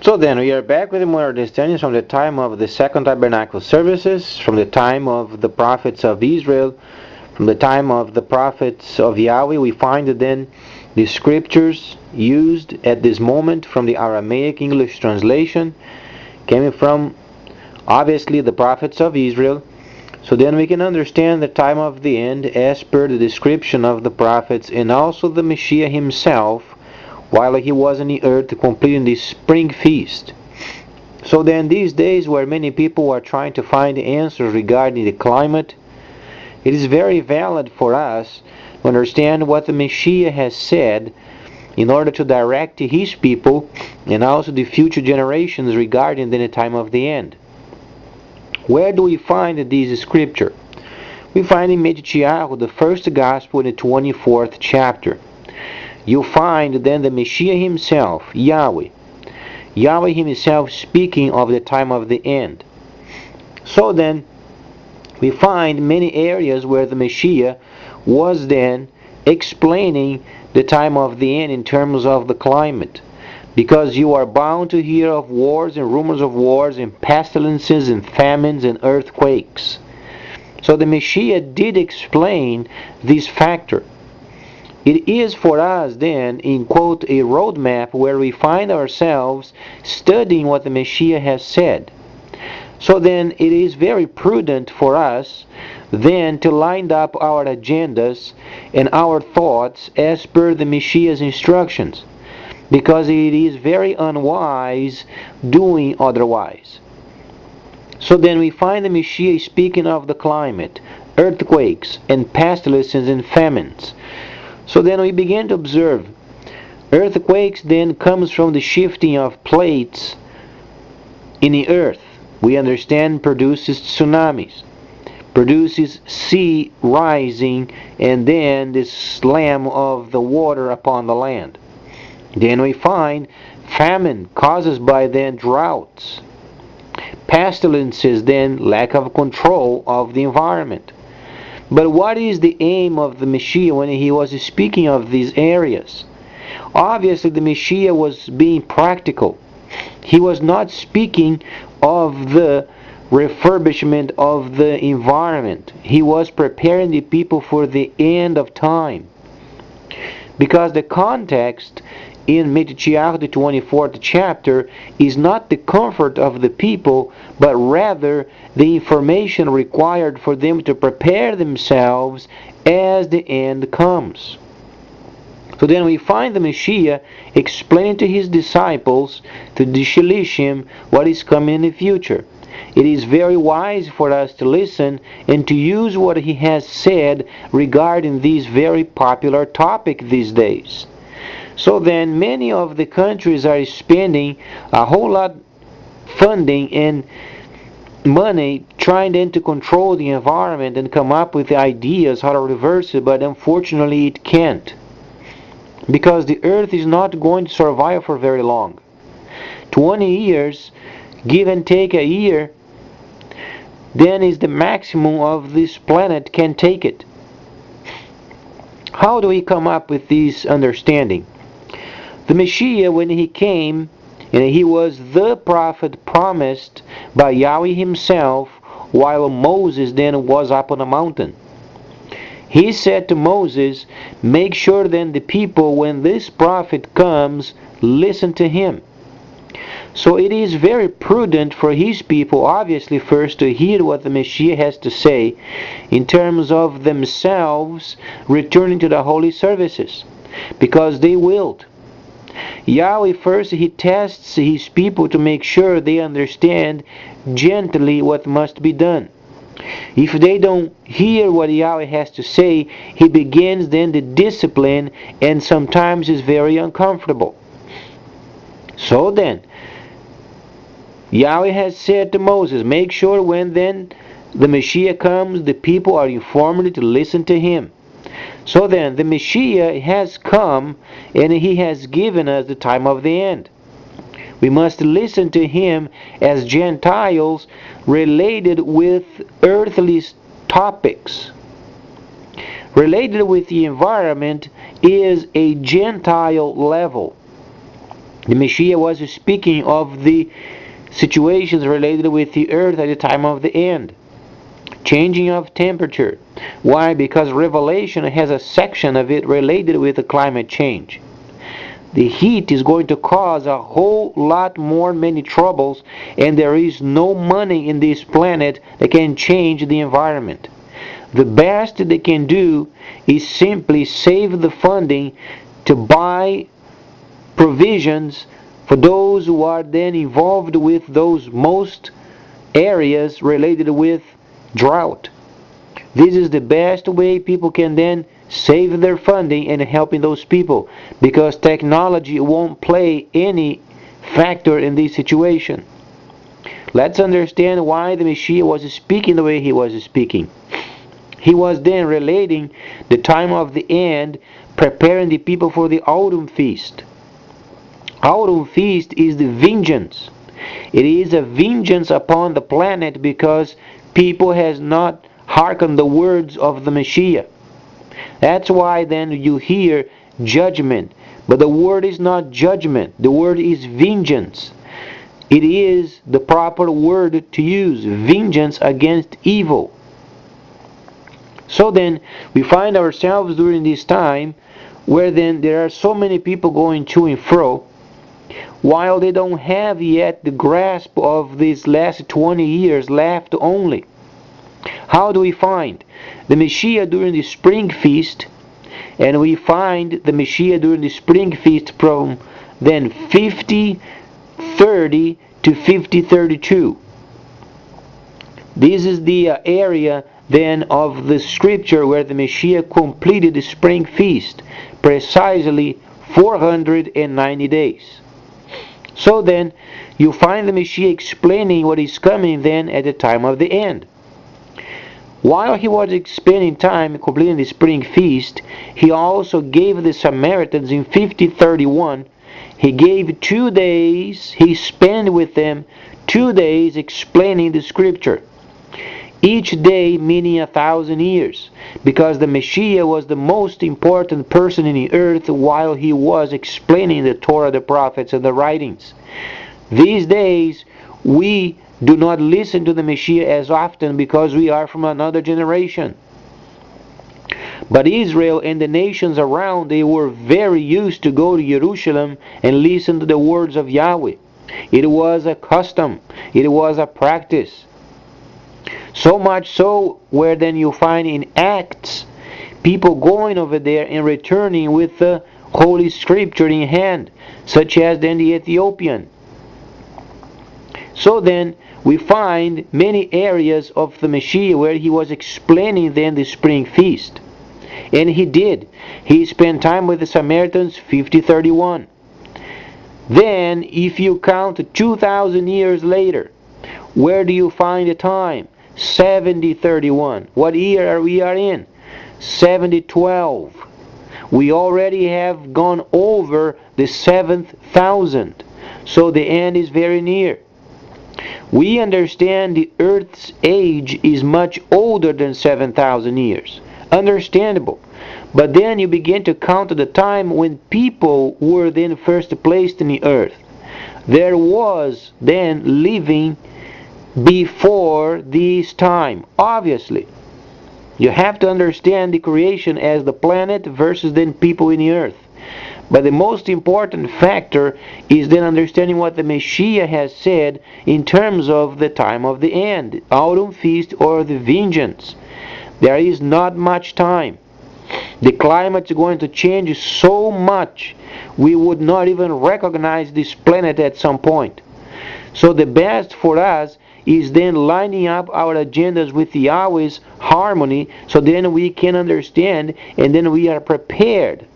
So then we are back with more understanding from the time of the second tabernacle services, from the time of the prophets of Israel, from the time of the prophets of Yahweh. We find that then the scriptures used at this moment from the Aramaic English translation came from obviously the prophets of Israel. So then we can understand the time of the end as per the description of the prophets, and also the Messiah himself while he was on the earth completing the spring feast. So then these days where many people are trying to find answers regarding the climate, it is very valid for us to understand what the Messiah has said in order to direct his people and also the future generations regarding the time of the end. Where do we find this scripture? We find in Mashiyach Yahweh, the first gospel, in the 24th chapter. You find then the Messiah himself, Yahweh himself speaking of the time of the end. So then, we find many areas where the Messiah was then explaining the time of the end in terms of the climate. Because you are bound to hear of wars and rumors of wars and pestilences and famines and earthquakes. So the Messiah did explain this factor. It is for us then, in quote, a roadmap where we find ourselves studying what the Messiah has said. So then it is very prudent for us then to line up our agendas and our thoughts as per the Messiah's instructions, because it is very unwise doing otherwise. So then we find the Messiah speaking of the climate, earthquakes, and pestilences and famines. So then we begin to observe. Earthquakes then comes from the shifting of plates in the earth. We understand produces tsunamis, produces sea rising, and then the slam of the water upon the land. Then we find famine causes by then droughts. Pestilences then lack of control of the environment. But what is the aim of the Messiah when he was speaking of these areas? Obviously the Messiah was being practical. He was not speaking of the refurbishment of the environment. He was preparing the people for the end of time. Because the context in Mashiyach, the 24th chapter, is not the comfort of the people, but rather the information required for them to prepare themselves as the end comes. So then we find the Messiah explaining to his disciples, to the Shalishim, what is coming in the future. It is very wise for us to listen and to use what he has said regarding this very popular topic these days. So then many of the countries are spending a whole lot funding and money trying then to control the environment and come up with ideas how to reverse it, but unfortunately it can't. Because the earth is not going to survive for very long. 20 years, give and take a year, then is the maximum of this planet can take it. How do we come up with this understanding? The Messiah, when he came, and he was the prophet promised by Yahweh himself, while Moses then was up on a mountain. He said to Moses, make sure then the people, when this prophet comes, listen to him. So it is very prudent for his people, obviously, first to hear what the Messiah has to say in terms of themselves returning to the holy services, because they willed. Yahweh first, he tests his people to make sure they understand gently what must be done. If they don't hear what Yahweh has to say, he begins then the discipline, and sometimes is very uncomfortable. So then, Yahweh has said to Moses, make sure when then the Messiah comes, the people are informed to listen to him. So then, the Messiah has come, and he has given us the time of the end. We must listen to him as Gentiles related with earthly topics. Related with the environment is a Gentile level. The Messiah was speaking of the situations related with the earth at the time of the end. Changing of temperature. Why? Because Revelation has a section of it related with the climate change. The heat is going to cause a whole lot more many troubles, and there is no money in this planet that can change the environment. The best they can do is simply save the funding to buy provisions for those who are then involved with those most areas related with drought. This is the best way people can then save their funding and helping those people, because technology won't play any factor in this situation. Let's understand why the Messiah was speaking the way he was speaking. He was then relating the time of the end, preparing the people for the autumn feast. Autumn feast is the vengeance. It is a vengeance upon the planet because people has not hearkened the words of the Messiah. That's why then you hear judgment. But the word is not judgment. The word is vengeance. It is the proper word to use. Vengeance against evil. So then we find ourselves during this time where then there are so many people going to and fro, while they don't have yet the grasp of these last 20 years left only. How do we find the Messiah during the spring feast? And we find the Messiah during the spring feast from then 50:30 to 50:32. This is the area then of the scripture where the Messiah completed the spring feast, precisely 490 days. So then you find the Messiah explaining what is coming then at the time of the end. While he was spending time completing the spring feast, he also gave the Samaritans in 50:31, he gave 2 days, he spent with them 2 days explaining the scripture. Each day meaning 1,000 years, because the Messiah was the most important person in the earth while he was explaining the Torah, the prophets, and the writings. These days, we do not listen to the Messiah as often because we are from another generation. But Israel and the nations around, they were very used to go to Jerusalem and listen to the words of Yahweh. It was a custom. It was a practice. So much so where then you find in Acts people going over there and returning with the Holy Scripture in hand, such as then the Ethiopian. So then we find many areas of the Messiah where he was explaining then the spring feast. And he did. He spent time with the Samaritans, 50:31. Then if you count 2,000 years later, where do you find the time? 70:31. What year are we in? 70:12. We already have gone over the 7,000. So the end is very near. We understand the earth's age is much older than 7,000 years. Understandable. But then you begin to count the time when people were then first placed in the earth. There was then living before this time. Obviously, you have to understand the creation as the planet versus then people in the earth. But the most important factor is then understanding what the Messiah has said in terms of the time of the end, autumn feast or the vengeance. There is not much time. The climate is going to change so much we would not even recognize this planet at some point. So the best for us is then lining up our agendas with Yahweh's harmony, so then we can understand and then we are prepared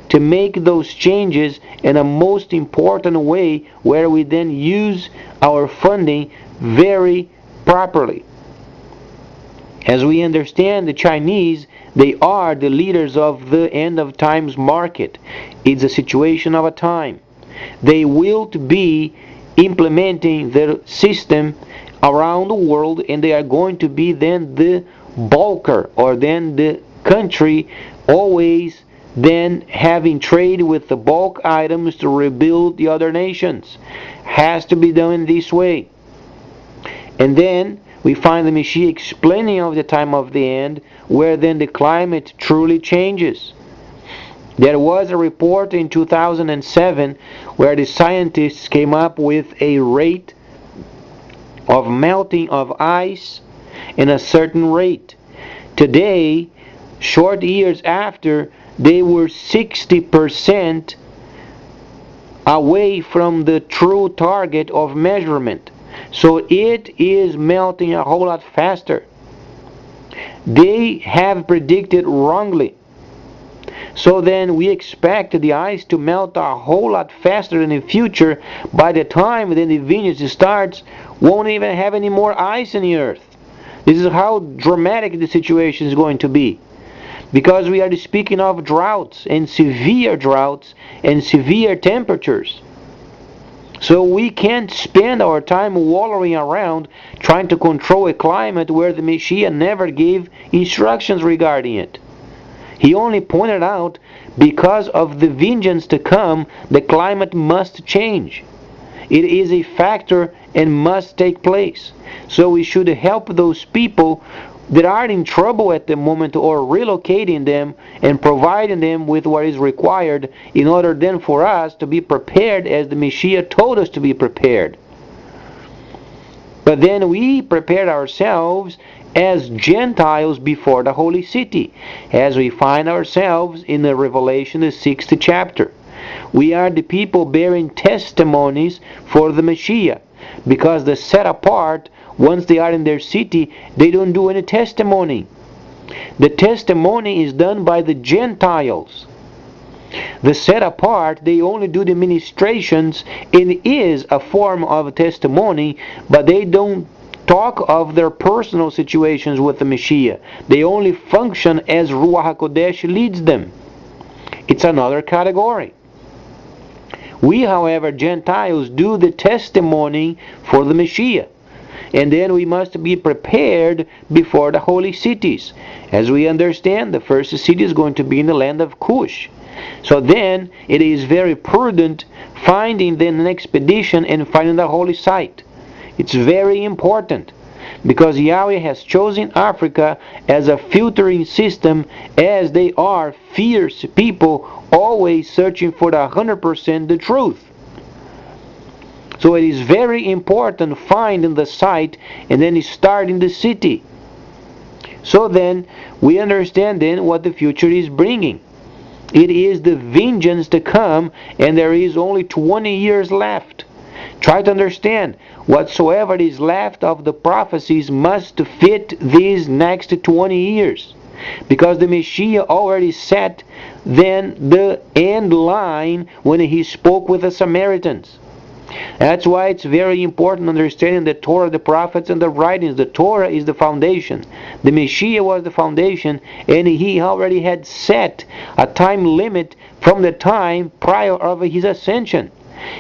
to make those changes in a most important way where we then use our funding very properly. As we understand, the Chinese, they are the leaders of the end of times market. It's a situation of a time. They will be implementing their system around the world, and they are going to be then the bulker, or then the country always than having trade with the bulk items to rebuild the other nations. Has to be done in this way. And then we find the Messiah explaining of the time of the end, where then the climate truly changes. There was a report in 2007 where the scientists came up with a rate of melting of ice in a certain rate. Today, short years after, they were 60% away from the true target of measurement. So it is melting a whole lot faster. They have predicted wrongly. So then we expect the ice to melt a whole lot faster in the future. By the time then the vineyards starts, won't even have any more ice in the earth. This is how dramatic the situation is going to be. Because we are speaking of droughts and severe temperatures. So we can't spend our time wallowing around trying to control a climate where the Messiah never gave instructions regarding it. He only pointed out, because of the vengeance to come, the climate must change. It is a factor and must take place. So we should help those people that are in trouble at the moment, or relocating them and providing them with what is required in order then for us to be prepared as the Messiah told us to be prepared. But then we prepared ourselves as Gentiles before the holy city, as we find ourselves in the Revelation, the 6th chapter. We are the people bearing testimonies for the Messiah, because the set apart, once they are in their city, they don't do any testimony. The testimony is done by the Gentiles. The set apart, they only do the ministrations, and is a form of testimony, but they don't talk of their personal situations with the Messiah. They only function as Ruach HaKodesh leads them. It's another category. We, however, Gentiles, do the testimony for the Messiah. And then we must be prepared before the holy cities. As we understand, the first city is going to be in the land of Cush. So then it is very prudent finding then an expedition and finding the holy site. It's very important, because Yahweh has chosen Africa as a filtering system, as they are fierce people, always searching for the 100% the truth. So it is very important finding the site and then starting the city. So then we understand then what the future is bringing. It is the vengeance to come, and there is only 20 years left. Try to understand, whatsoever is left of the prophecies must fit these next 20 years. Because the Messiah already set then the end line when he spoke with the Samaritans. That's why it's very important understanding the Torah, the prophets, and the writings. The Torah is the foundation. The Messiah was the foundation, and he already had set a time limit from the time prior of his ascension.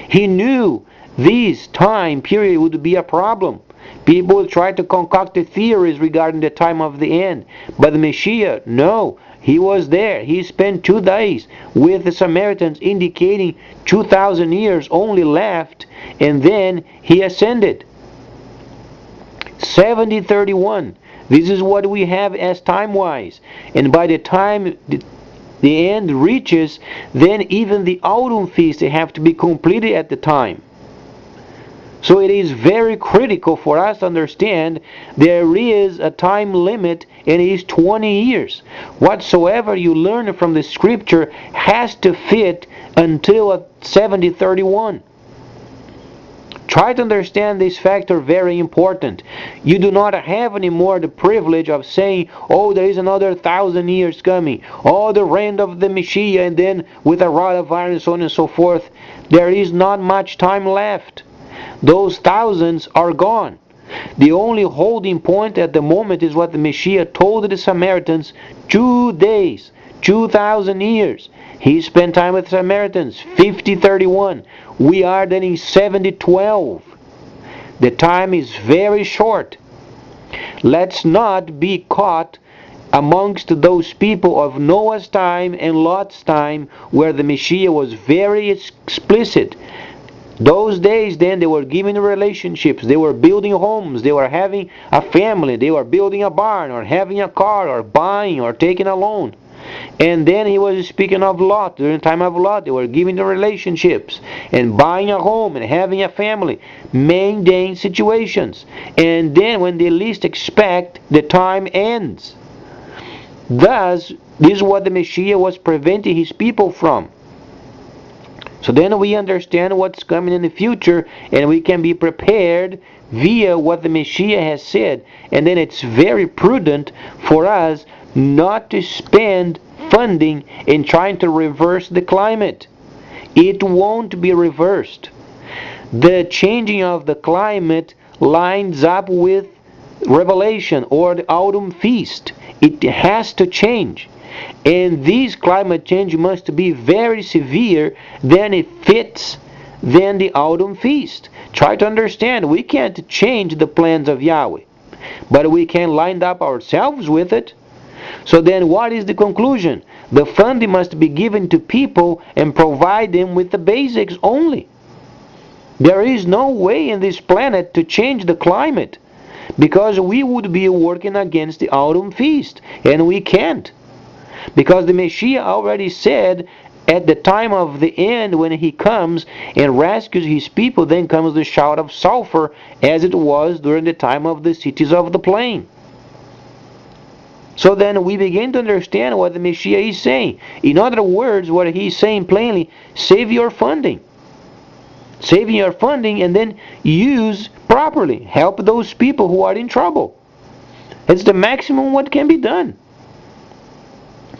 He knew this time period would be a problem. People try to concoct the theories regarding the time of the end. But the Messiah, no, he was there. He spent 2 days with the Samaritans, indicating 2,000 years only left, and then he ascended. 70:31. This is what we have as time-wise. And by the time the end reaches, then even the autumn feasts have to be completed at the time. So it is very critical for us to understand there is a time limit, and it is 20 years. Whatsoever you learn from the scripture has to fit until 70:31. Try to understand this factor, very important. You do not have anymore the privilege of saying, oh, there is another 1,000 years coming. Oh, the reign of the Messiah, and then with a rod of iron, so on and so forth. There is not much time left. Those thousands are gone. The only holding point at the moment is what the Messiah told the Samaritans: 2 days, 2,000 years. He spent time with the Samaritans, 50:31. We are then in 70:12. The time is very short. Let's not be caught amongst those people of Noah's time and Lot's time, where the Messiah was very explicit. Those days, then, they were giving relationships, they were building homes, they were having a family, they were building a barn, or having a car, or buying, or taking a loan. And then he was speaking of Lot. During the time of Lot, they were giving the relationships, and buying a home, and having a family, mundane situations. And then, when they least expect, the time ends. Thus, this is what the Messiah was preventing his people from. So then we understand what's coming in the future, and we can be prepared via what the Messiah has said. And then it's very prudent for us not to spend funding in trying to reverse the climate. It won't be reversed. The changing of the climate lines up with Revelation or the autumn feast. It has to change. And this climate change must be very severe, then it fits then the autumn feast. Try to understand, we can't change the plans of Yahweh, but we can line up ourselves with it. So then what is the conclusion? The funding must be given to people and provide them with the basics only. There is no way in this planet to change the climate, because we would be working against the autumn feast, and we can't. Because the Messiah already said, at the time of the end, when he comes and rescues his people, then comes the shout of sulfur, as it was during the time of the cities of the plain. So then we begin to understand what the Messiah is saying. In other words, what he's saying plainly, save your funding. Saving your funding, and then use properly. Help those people who are in trouble. It's the maximum what can be done.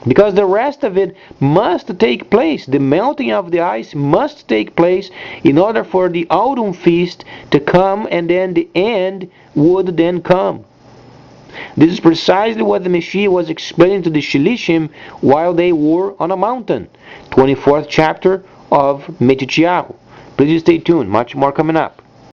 Because the rest of it must take place. The melting of the ice must take place in order for the autumn feast to come, and then the end would then come. This is precisely what the Messiah was explaining to the Shilishim while they were on a mountain. 24th chapter of Mashiyach Yahweh. Please stay tuned. Much more coming up.